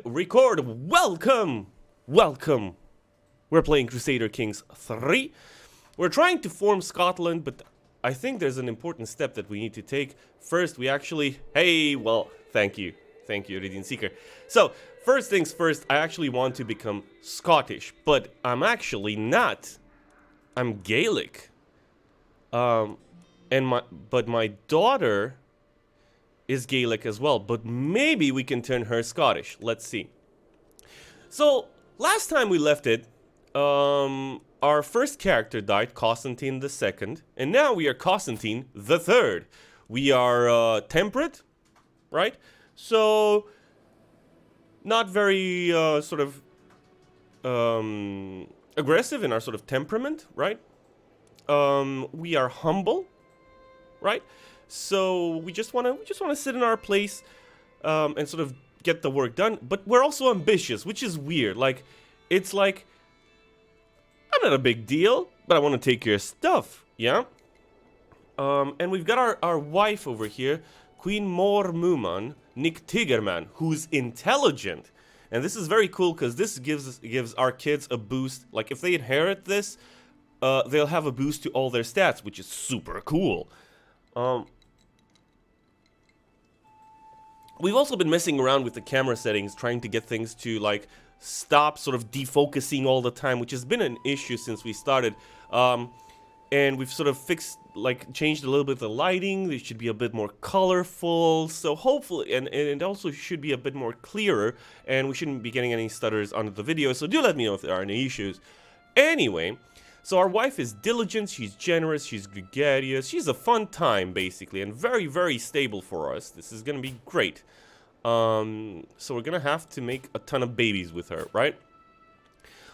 Record. Welcome. We're playing Crusader Kings III. We're trying to form Scotland, but I think there's an important step that we need to take. First, we actually... thank you, Iridian Seeker. So, first things first, I actually want to become Scottish, but I'm actually not. I'm Gaelic. But my daughter is Gaelic as well, but maybe we can turn her Scottish. Let's see. So, last time we left it, our first character died, Causantin II, and now we are Causantin III. We are temperate, right? So, not very aggressive in our sort of temperament, right? We are humble, right? So we just wanna sit in our place and sort of get the work done. But we're also ambitious, which is weird. Like, it's like, I'm not a big deal, but I want to take your stuff, yeah. And we've got our wife over here, Queen Mor Muman Nick Tigerman, who's intelligent, and this is very cool because this gives our kids a boost. Like, if they inherit this, they'll have a boost to all their stats, which is super cool. We've also been messing around with the camera settings, trying to get things to, like, stop sort of defocusing all the time, which has been an issue since we started. And we've sort of changed a little bit the lighting. It should be a bit more colorful, so hopefully, and it also should be a bit more clearer, and we shouldn't be getting any stutters onto the video, so do let me know if there are any issues. Anyway, so our wife is diligent, she's generous, she's gregarious, she's a fun time, basically, and very, very stable for us. This is gonna be great. So we're gonna have to make a ton of babies with her, right?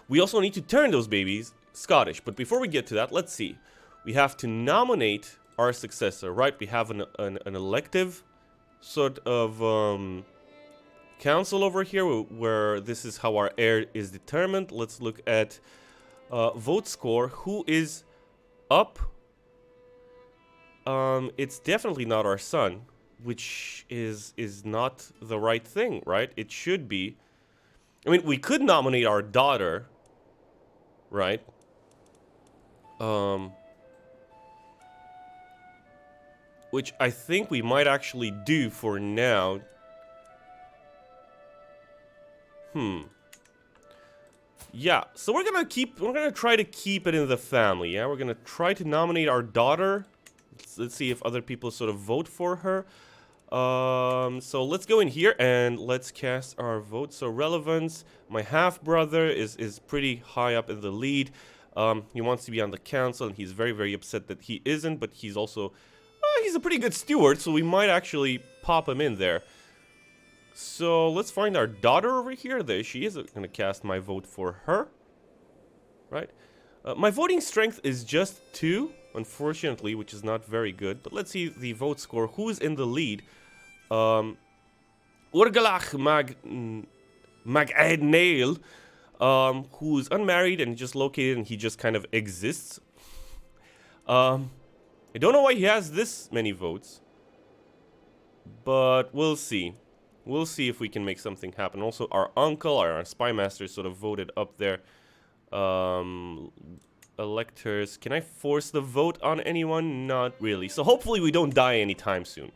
We also need to turn those babies Scottish, but before we get to that, let's see. We have to nominate our successor, right? We have an elective sort of council over here, where this is how our heir is determined. Let's look at vote score. Who is up? It's definitely not our son, which is not the right thing, right? It should be. I mean, we could nominate our daughter, right? Which I think we might actually do for now. Yeah, so we're gonna try to keep it in the family, yeah? We're gonna try to nominate our daughter. Let's see if other people sort of vote for her. So let's go in here and let's cast our vote. So relevance, my half-brother is pretty high up in the lead. He wants to be on the council, and he's very, very upset that he isn't, but he's also, he's a pretty good steward, so we might actually pop him in there. So let's find our daughter over here. There she is. I'm going to cast my vote for her. Right. My voting strength is just 2, unfortunately, which is not very good. But let's see the vote score. Who's in the lead? Urgalach MaCinaed Nail, who's unmarried and just located, and he just kind of exists. I don't know why he has this many votes, but we'll see. We'll see if we can make something happen. Also, our uncle, our spy master, sort of voted up there. Electors. Can I force the vote on anyone? Not really. So hopefully we don't die anytime soon.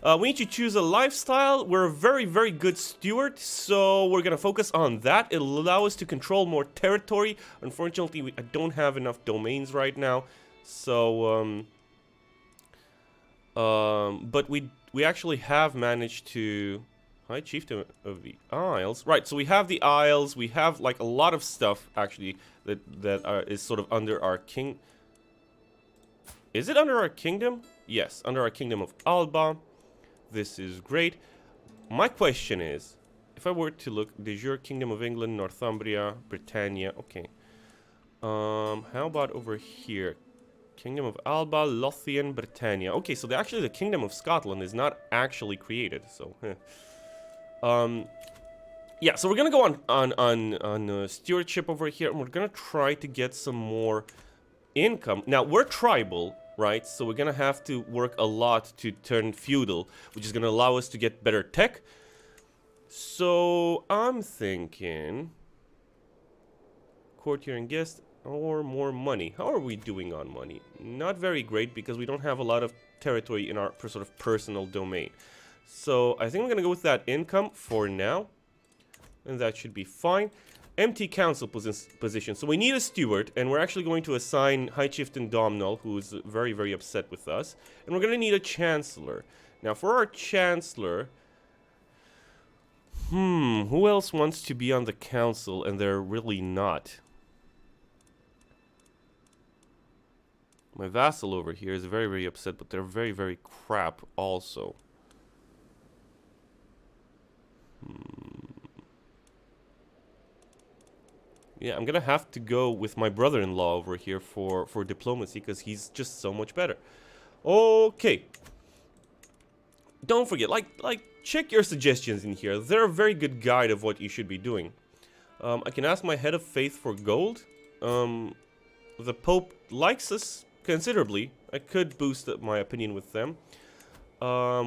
We need to choose a lifestyle. We're a very, very good steward, so we're going to focus on that. It'll allow us to control more territory. Unfortunately, I don't have enough domains right now. So, but we actually have managed to... High Chieftain of the Isles. Right, so we have the Isles. We have, like, a lot of stuff, actually, that is sort of under our king... Is it under our kingdom? Yes, under our kingdom of Alba. This is great. My question is, if I were to look, de jure Kingdom of England, Northumbria, Britannia, okay. How about over here? Kingdom of Alba, Lothian, Britannia. Okay, so actually the Kingdom of Scotland is not actually created, so... yeah, so we're gonna go on stewardship over here, and we're gonna try to get some more income. Now, we're tribal, right? So we're gonna have to work a lot to turn feudal, which is gonna allow us to get better tech. So I'm thinking courtier and guest or more money. How are we doing on money? Not very great because we don't have a lot of territory in our sort of personal domain. So I think I'm gonna go with that income for now, and that should be fine. Empty council position. So we need a steward, and we're actually going to assign High Chieftain Domhnall, who's very, very upset with us. And we're going to need a chancellor. Now, for our chancellor, who else wants to be on the council, and they're really not? My vassal over here is very, very upset, but they're very, very crap also. Yeah, I'm gonna have to go with my brother-in-law over here for diplomacy, because he's just so much better. Okay. Don't forget, check your suggestions in here. They're a very good guide of what you should be doing. I can ask my head of faith for gold. The Pope likes us considerably. I could boost up my opinion with them.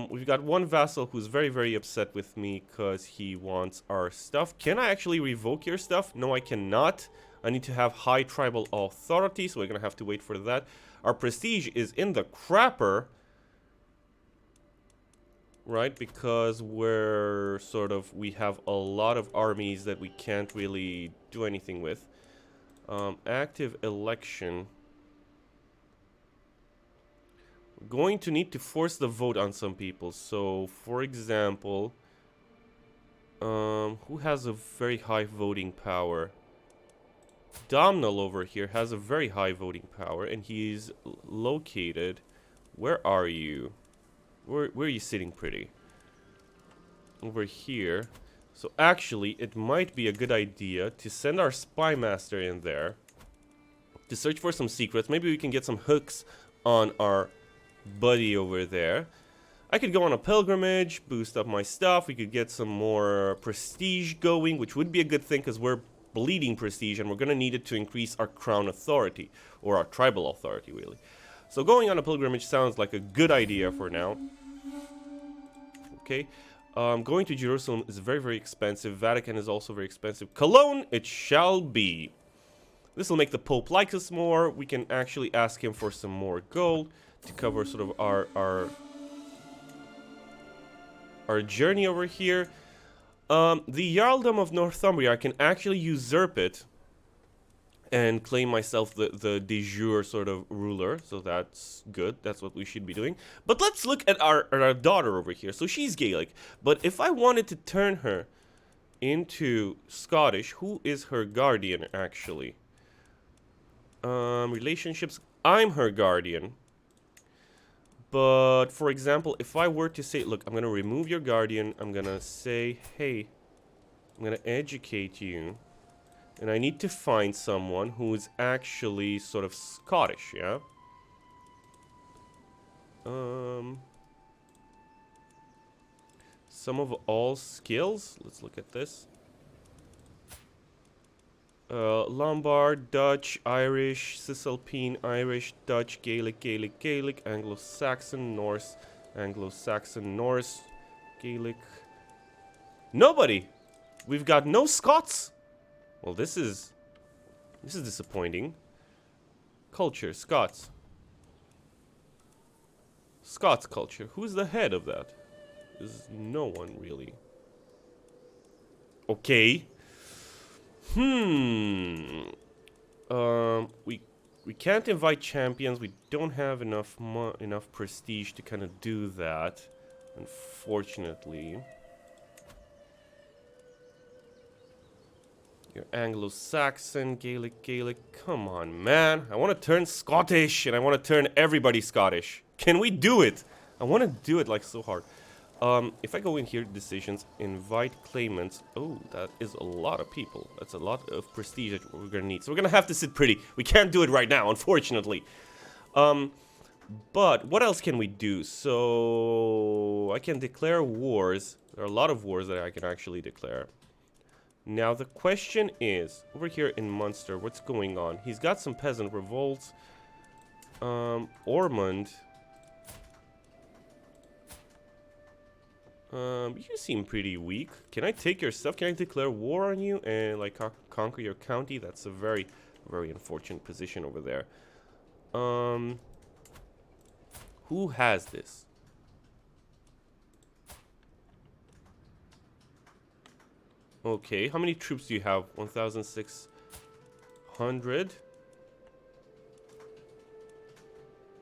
We've got one vassal who's very, very upset with me because he wants our stuff. Can I actually revoke your stuff? No, I cannot. I need to have high tribal authority, so we're going to have to wait for that. Our prestige is in the crapper, right? Because we have a lot of armies that we can't really do anything with. Active election. Going to need to force the vote on some people. So, for example, who has a very high voting power? Domhnall over here has a very high voting power, and he's located. Where are you? Where are you sitting, pretty? Over here. So actually, it might be a good idea to send our spy master in there to search for some secrets. Maybe we can get some hooks on our buddy over there. I could go on a pilgrimage, boost up my stuff. We could get some more prestige going, which would be a good thing because we're bleeding prestige and we're going to need it to increase our crown authority, or our tribal authority, really. So going on a pilgrimage sounds like a good idea for now. Okay. Going to Jerusalem is very, very expensive. Vatican is also very expensive. Cologne, it shall be. This will make the Pope like us more. We can actually ask him for some more gold to cover sort of our journey over here. The Jarldom of Northumbria, I can actually usurp it and claim myself the de jure sort of ruler. So that's good. That's what we should be doing. But let's look at our daughter over here. So she's Gaelic. But if I wanted to turn her into Scottish, who is her guardian actually? Relationships. I'm her guardian. But, for example, if I were to say, look, I'm going to remove your guardian. I'm going to say, hey, I'm going to educate you. And I need to find someone who is actually sort of Scottish, yeah? Some of all skills. Let's look at this. Lombard, Dutch, Irish, Cisalpine, Irish, Dutch, Gaelic, Gaelic, Gaelic, Anglo-Saxon, Norse, Anglo-Saxon, Norse, Gaelic. Nobody! We've got no Scots! Well, this is disappointing. Culture, Scots. Scots culture. Who's the head of that? There's no one, really. Okay. We can't invite champions. We don't have enough prestige to kind of do that, unfortunately. You're Anglo-Saxon, Gaelic, Gaelic. Come on, man. I want to turn Scottish, and I want to turn everybody Scottish. Can we do it? I want to do it like so hard. If I go in here, decisions, invite claimants. Oh, that is a lot of people. That's a lot of prestige that we're gonna need. So we're gonna have to sit pretty. We can't do it right now, unfortunately. But what else can we do? So I can declare wars. There are a lot of wars that I can actually declare. Now the question is, over here in Munster, what's going on? He's got some peasant revolts. Ormond. You seem pretty weak. Can I take your stuff? Can I declare war on you and like conquer your county? That's a very, very unfortunate position over there. Who has this? Okay, how many troops do you have? 1,600.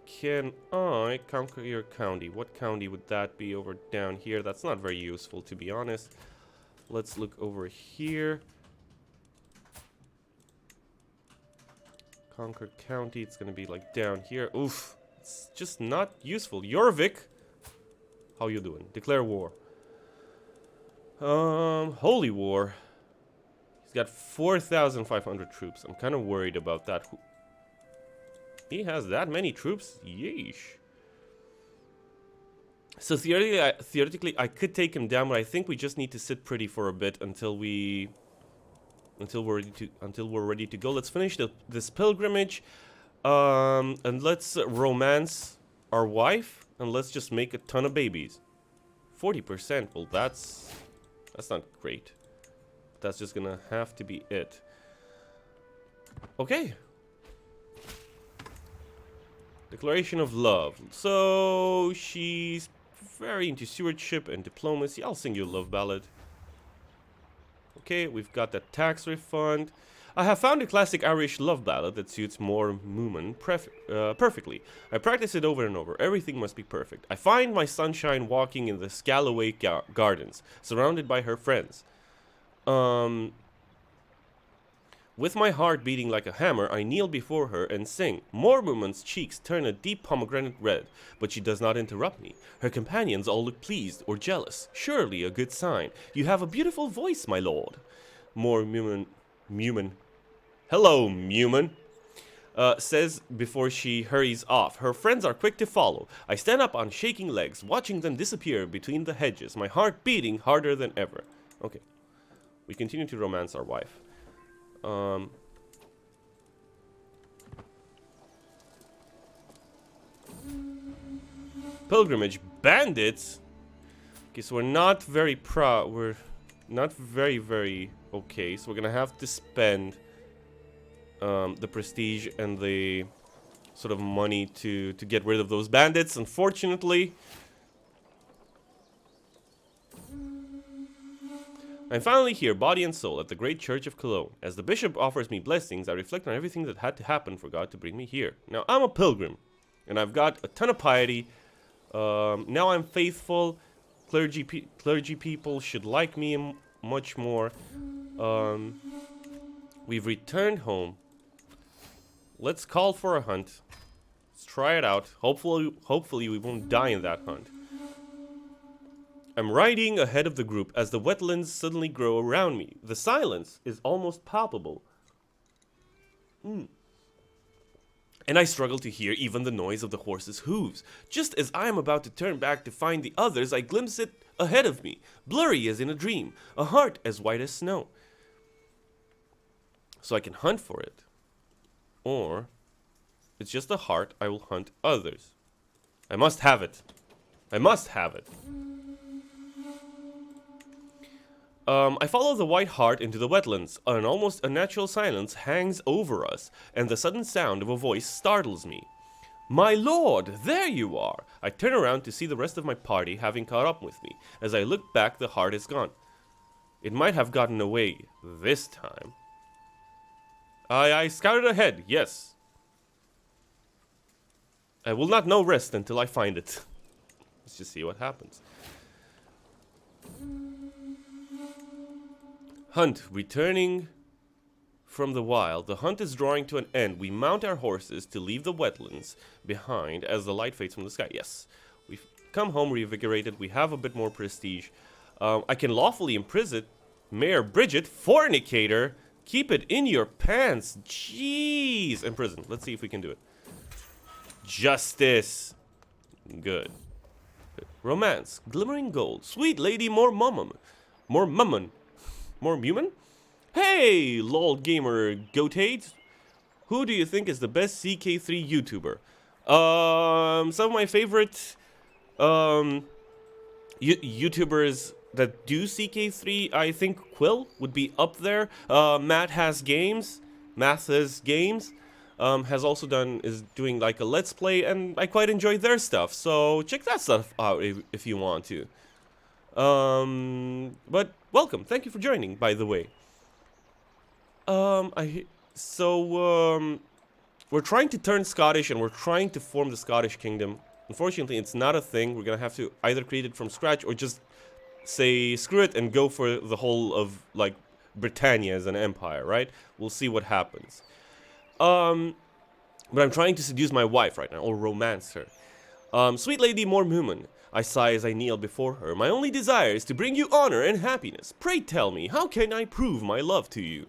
Can I conquer your county? What county would that be over down here? That's not very useful, to be honest. Let's look over here. Conquer county. It's gonna be like down here. Oof. It's just not useful. Jorvik. How you doing? Declare war. Holy war. He's got 4,500 troops. I'm kind of worried about that. He has that many troops? Yeesh. So theoretically, I could take him down, but I think we just need to sit pretty for a bit until we're ready to go. Let's finish this pilgrimage, and let's romance our wife, and let's just make a ton of babies. 40%. Well, that's not great. That's just gonna have to be it. Okay. Declaration of love. So she's very into stewardship and diplomacy. I'll sing you a love ballad. Okay, we've got that tax refund. I have found a classic Irish love ballad that suits more Moomin perfectly. I practice it over and over. Everything must be perfect. I find my sunshine walking in the Scalloway gardens, surrounded by her friends. With my heart beating like a hammer, I kneel before her and sing. Moomin's cheeks turn a deep pomegranate red, but she does not interrupt me. Her companions all look pleased or jealous. Surely a good sign. You have a beautiful voice, my lord. Moomin. Hello, Moomin. Says before she hurries off. Her friends are quick to follow. I stand up on shaking legs, watching them disappear between the hedges, my heart beating harder than ever. Okay. We continue to romance our wife. Pilgrimage bandits. Okay, so we're not very proud. We're not very okay. So we're gonna have to spend the prestige and the sort of money to get rid of those bandits. Unfortunately, I'm finally here, body and soul, at the great church of Cologne. As the bishop offers me blessings, I reflect on everything that had to happen for God to bring me here. Now, I'm a pilgrim, and I've got a ton of piety. Now I'm faithful. Clergy people should like me much more. We've returned home. Let's call for a hunt. Let's try it out. Hopefully we won't die in that hunt. I'm riding ahead of the group as the wetlands suddenly grow around me. The silence is almost palpable. And I struggle to hear even the noise of the horse's hooves. Just as I am about to turn back to find the others, I glimpse it ahead of me, blurry as in a dream, a heart as white as snow. So I can hunt for it. Or, it's just a heart, I will hunt others. I must have it. I must have it. I follow the white hart into the wetlands. An almost unnatural silence hangs over us, and the sudden sound of a voice startles me. My lord, there you are! I turn around to see the rest of my party having caught up with me. As I look back, the hart is gone. It might have gotten away this time. I scouted ahead, yes. I will not know rest until I find it. Let's just see what happens. Hunt, returning from the wild. The hunt is drawing to an end. We mount our horses to leave the wetlands behind as the light fades from the sky. Yes, we've come home revigorated. We have a bit more prestige. I can lawfully imprison Mayor Bridget, fornicator. Keep it in your pants. Jeez. Imprison. Let's see if we can do it. Justice. Good. Romance. Glimmering gold. Sweet lady, more mummon. More mummon. More Moomin? Hey, lol gamer Goatate. Who do you think is the best CK3 YouTuber? Some of my favorite YouTubers that do CK3, I think Quill would be up there. Matt has games. Has also is doing like a let's play, and I quite enjoy their stuff. So check that stuff out if you want to. But welcome, thank you for joining, by the way. We're trying to turn Scottish, and we're trying to form the Scottish Kingdom. Unfortunately, it's not a thing. We're gonna have to either create it from scratch or just say screw it and go for the whole of like Britannia as an empire, right? We'll see what happens. But I'm trying to seduce my wife right now, or romance her. Sweet Lady Mormuman, I sigh as I kneel before her. My only desire is to bring you honor and happiness. Pray tell me, how can I prove my love to you?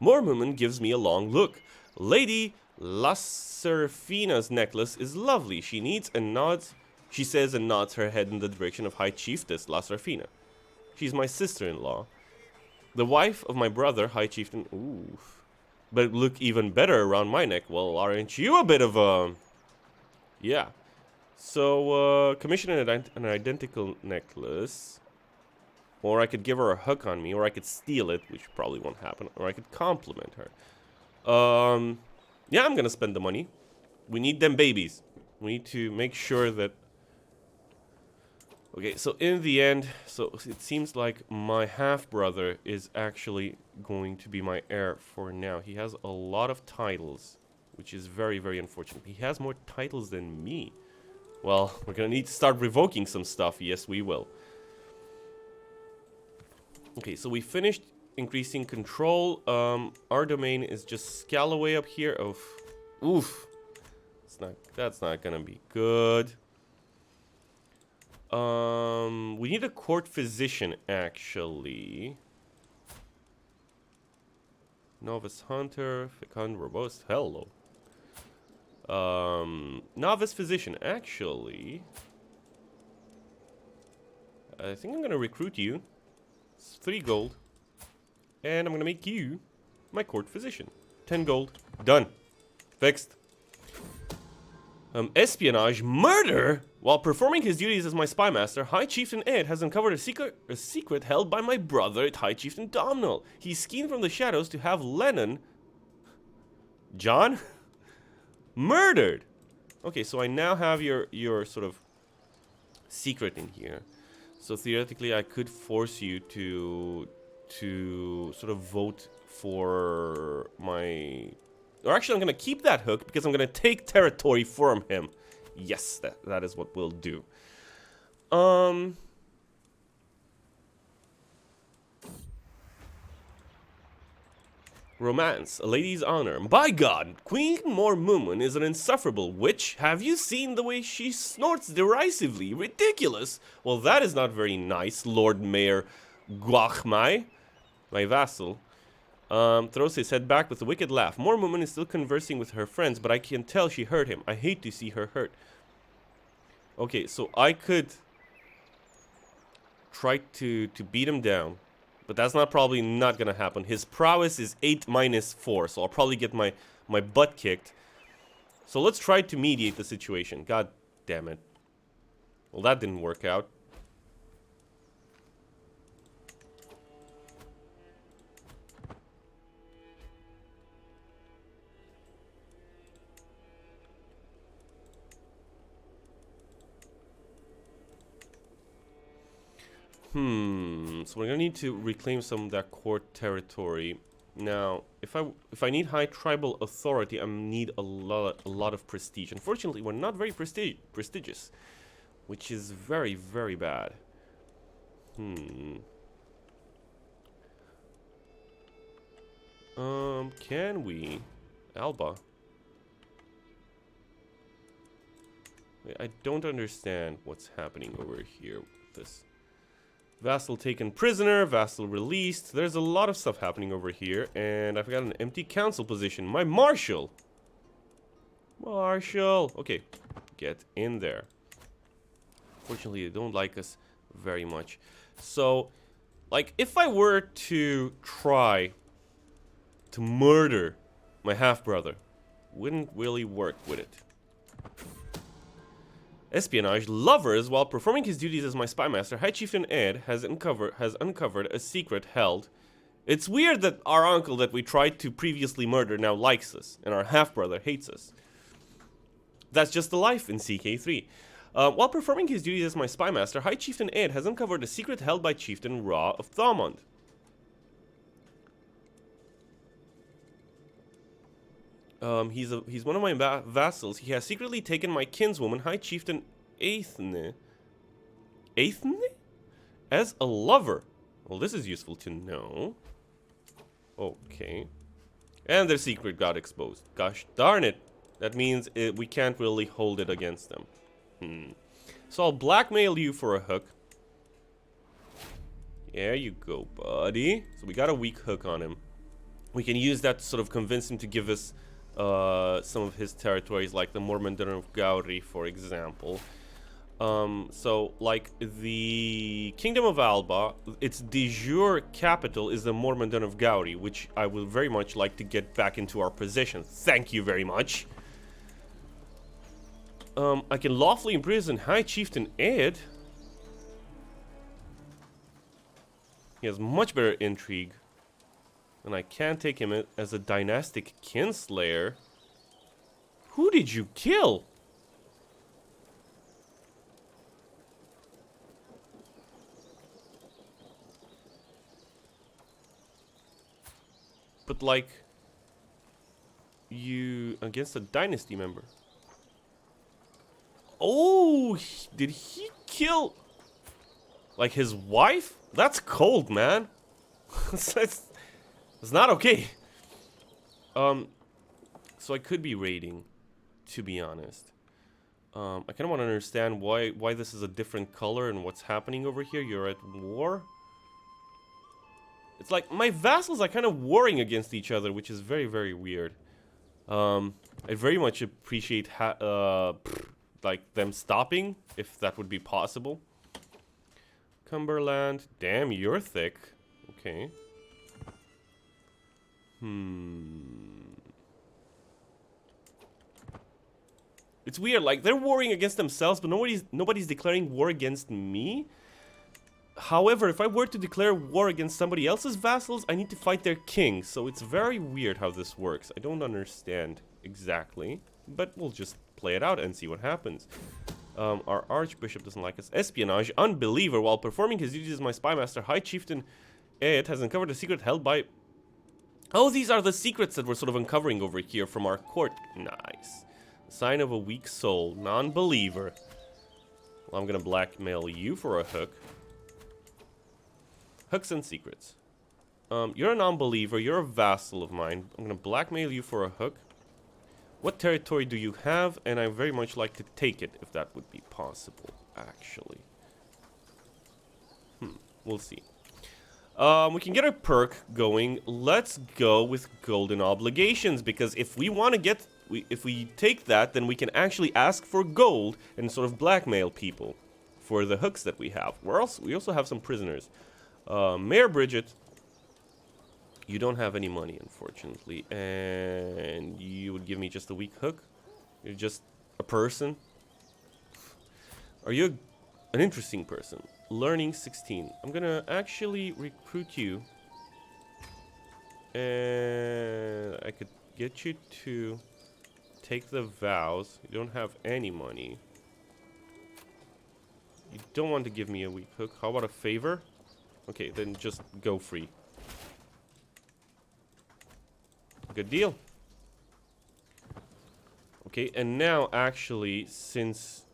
Mormuman gives me a long look. Lady Lacerfina's necklace is lovely. She says and nods her head in the direction of High Chiefess Lacerfina. She's my sister-in-law. The wife of my brother, High Chieftain. Ooh. But look even better around my neck. Well, aren't you a bit of a... Yeah. So, commission an identical necklace. Or I could give her a hook on me, or I could steal it, which probably won't happen. Or I could compliment her. Yeah, I'm gonna spend the money. We need them babies. We need to make sure that... Okay, so in the end, so it seems like my half-brother is actually going to be my heir for now. He has a lot of titles, which is very, very unfortunate. He has more titles than me. Well, we're gonna need to start revoking some stuff. Yes, we will. Okay, so we finished increasing control. Our domain is just Scalloway up here. Oof. That's not gonna be good. We need a court physician, actually. Novice hunter, fecund, robust. Hello. Novice physician, actually. I think I'm gonna recruit you. It's 3 gold. And I'm gonna make you my court physician. 10 gold. Done. Fixed. Espionage. Murder? While performing his duties as my spy master, High Chieftain Ed has uncovered a secret held by my brother, High Chieftain Domhnall. He schemed from the shadows to have Lennon... John? Murdered! Okay, so I now have your sort of secret in here. So theoretically, I could force you to sort of vote for my... Or actually, I'm going to keep that hook because I'm going to take territory from him. Yes, that is what we'll do. Romance, a lady's honor. By God, Queen Mormuman is an insufferable witch. Have you seen the way she snorts derisively? Ridiculous. Well, that is not very nice, Lord Mayor Guachmai, my vassal. Throws his head back with a wicked laugh. Mormuman is still conversing with her friends, but I can tell she hurt him. I hate to see her hurt. Okay, so I could try to beat him down, but that's probably not gonna happen. His prowess is 8 minus 4, so I'll probably get my butt kicked. So let's try to mediate the situation. God damn it. Well, that didn't work out. So we're gonna need to reclaim some of that court territory. Now, if I need high tribal authority, I need a lot of prestige. Unfortunately, we're not very prestigious, which is very, very bad. Can we? Alba. Wait, I don't understand what's happening over here with this. Vassal taken prisoner, vassal released. There's a lot of stuff happening over here, and I've got an empty council position. My marshal! Marshal! Okay, get in there. Fortunately, they don't like us very much. So, like, if I were to try to murder my half-brother, wouldn't really work with it. Espionage. Lovers. While performing his duties as my spy master, High Chieftain Ed has uncovered a secret held. It's weird that our uncle that we tried to previously murder now likes us, and our half-brother hates us. That's just the life in CK3. While performing his duties as my spy master, High Chieftain Ed has uncovered a secret held by Chieftain Ra of Thomond. He's one of my vassals. He has secretly taken my kinswoman, High Chieftain Aithne, as a lover. Well, this is useful to know. Okay. And their secret got exposed. Gosh darn it. That means we can't really hold it against them. So I'll blackmail you for a hook. There you go, buddy. So we got a weak hook on him. We can use that to sort of convince him to give us some of his territories, like the Mormondon of Gowrie, for example. So, like, the Kingdom of Alba, its de jure capital is the Mormondon of Gowrie, which I will very much like to get back into our possession. Thank you very much. I can lawfully imprison High Chieftain Ed. He has much better intrigue. And I can't take him as a dynastic kinslayer. Who did you kill? But like, you against a dynasty member. Oh, did he kill like his wife? That's cold, man. It's not okay. So I could be raiding, to be honest. I kind of want to understand why this is a different color and what's happening over here. You're at war. It's like my vassals are kind of warring against each other, which is very, very weird. I very much appreciate like them stopping, if that would be possible. Cumberland. Damn, you're thick. Okay. It's weird, like they're warring against themselves, but nobody's declaring war against me. However, if I were to declare war against somebody else's vassals, I need to fight their king. So it's very weird how this works. I don't understand exactly, but we'll just play it out and see what happens. Our archbishop doesn't like us. Espionage. Unbeliever. While performing his duties as my spy master, High Chieftain Ed has uncovered a secret held by... Oh, these are the secrets that we're sort of uncovering over here from our court. Nice. Sign of a weak soul. Non-believer. Well, I'm gonna blackmail you for a hook. Hooks and secrets. You're a non-believer. You're a vassal of mine. I'm gonna blackmail you for a hook. What territory do you have? And I very much like to take it, if that would be possible, actually. We'll see. We can get a perk going. Let's go with golden obligations, because if we want to get... if we take that, then we can actually ask for gold and sort of blackmail people for the hooks that we have. We also have some prisoners. Mayor Bridget, you don't have any money, unfortunately, and you would give me just a weak hook? You're just a person? Are you an interesting person? Learning 16. I'm gonna actually recruit you, and I could get you to take the vows. You don't have any money. You don't want to give me a weak hook. How about a favor? Okay, then just go free. Good deal. Okay, and now actually, since...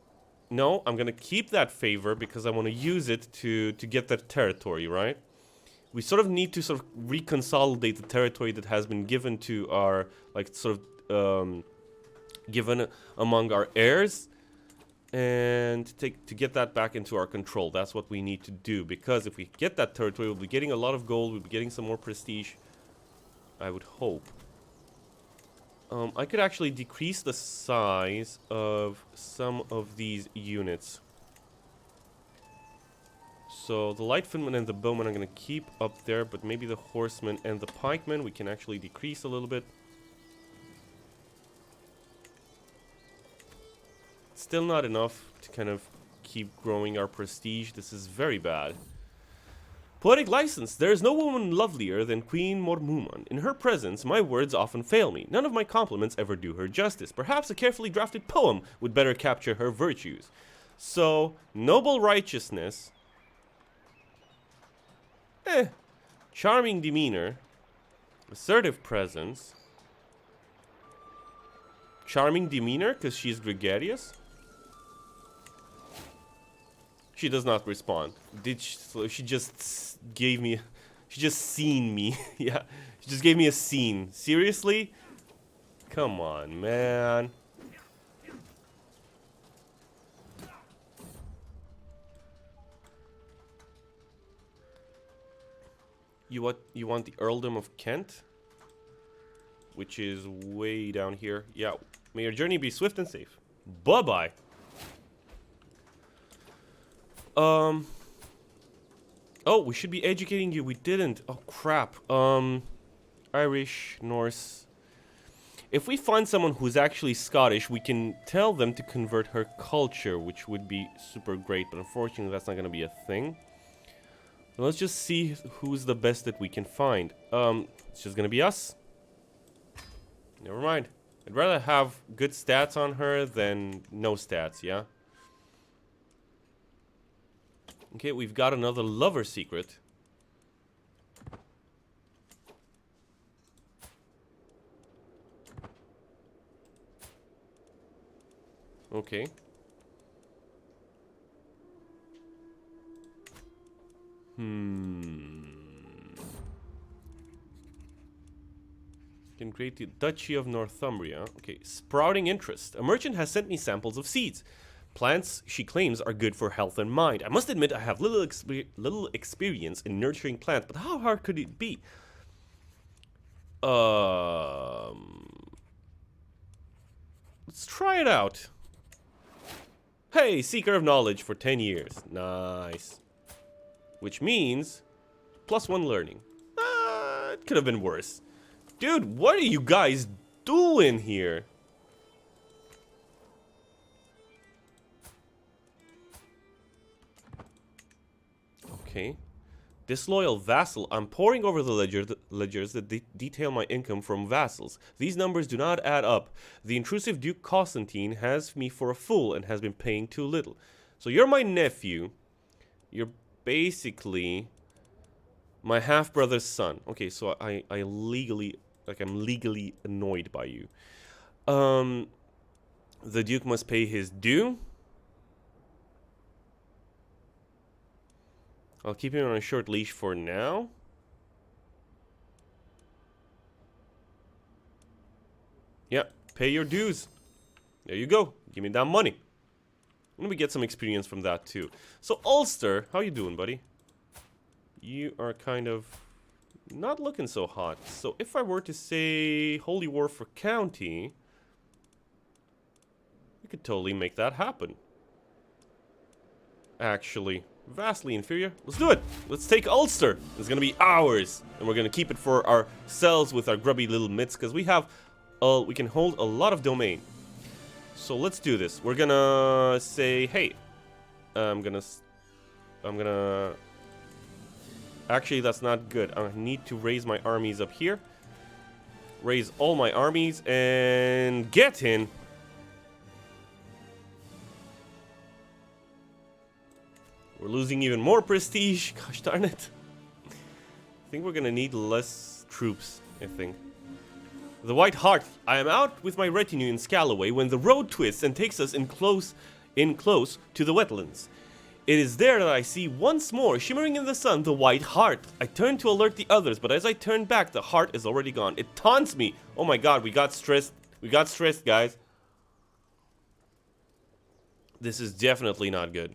No, I'm gonna keep that favor because I want to use it to get that territory, right? We sort of need to sort of reconsolidate the territory that has been given to our, like, sort of, given among our heirs. And to get that back into our control. That's what we need to do, because if we get that territory, we'll be getting a lot of gold, we'll be getting some more prestige, I would hope. I could actually decrease the size of some of these units. So the light footmen and the bowmen I'm going to keep up there, but maybe the horsemen and the pikemen we can actually decrease a little bit. still not enough to kind of keep growing our prestige. This is very bad. Poetic license. There is no woman lovelier than Queen Mormuman. In her presence, my words often fail me. None of my compliments ever do her justice. Perhaps a carefully drafted poem would better capture her virtues. So, noble righteousness. Charming demeanor. Assertive presence. Charming demeanor, because she's gregarious. She does not respond. So she just gave me... She just seen me. Yeah. She just gave me a scene. Seriously? Come on, man. You want the Earldom of Kent? Which is way down here. Yeah. May your journey be swift and safe. Bye-bye. Oh, we should be educating you. We didn't. Oh, crap. Irish, Norse. If we find someone who's actually Scottish, we can tell them to convert her culture, which would be super great. But unfortunately, that's not going to be a thing. So let's just see who's the best that we can find. It's just going to be us. Never mind. I'd rather have good stats on her than no stats, yeah? Okay, we've got another lover secret. Okay. Can create the Duchy of Northumbria. Okay, sprouting interest. A merchant has sent me samples of seeds. Plants, she claims, are good for health and mind. I must admit I have little experience in nurturing plants, but how hard could it be? Let's try it out. Hey, Seeker of Knowledge for 10 years. Nice. Which means +1 learning. It could have been worse. Dude, what are you guys doing here? Okay. Disloyal Vassal. I'm poring over the ledgers that detail my income from vassals. These numbers do not add up. The intrusive Duke Causantin has me for a fool and has been paying too little. So you're my nephew. You're basically my half-brother's son. Okay, so I legally... Like, I'm legally annoyed by you. The Duke must pay his due. I'll keep him on a short leash for now. Yeah, pay your dues. There you go. Give me that money. Let me get some experience from that too. So Ulster, how you doing, buddy? You are kind of not looking so hot. So if I were to say Holy War for County, we could totally make that happen. Actually, vastly inferior. Let's do it. Let's take Ulster. It's gonna be ours, and we're gonna keep it for ourselves with our grubby little mitts, because we have, we can hold a lot of domain. So let's do this. We're gonna say, hey, I'm gonna. Actually, that's not good. I need to raise my armies up here. Raise all my armies and get in. We're losing even more prestige. Gosh darn it. I think we're gonna need less troops, I think. The White Hart. I am out with my retinue in Scalloway when the road twists and takes us in close to the wetlands. It is there that I see once more, shimmering in the sun, the White Hart. I turn to alert the others, but as I turn back, the heart is already gone. It taunts me. Oh my god, we got stressed. We got stressed, guys. This is definitely not good.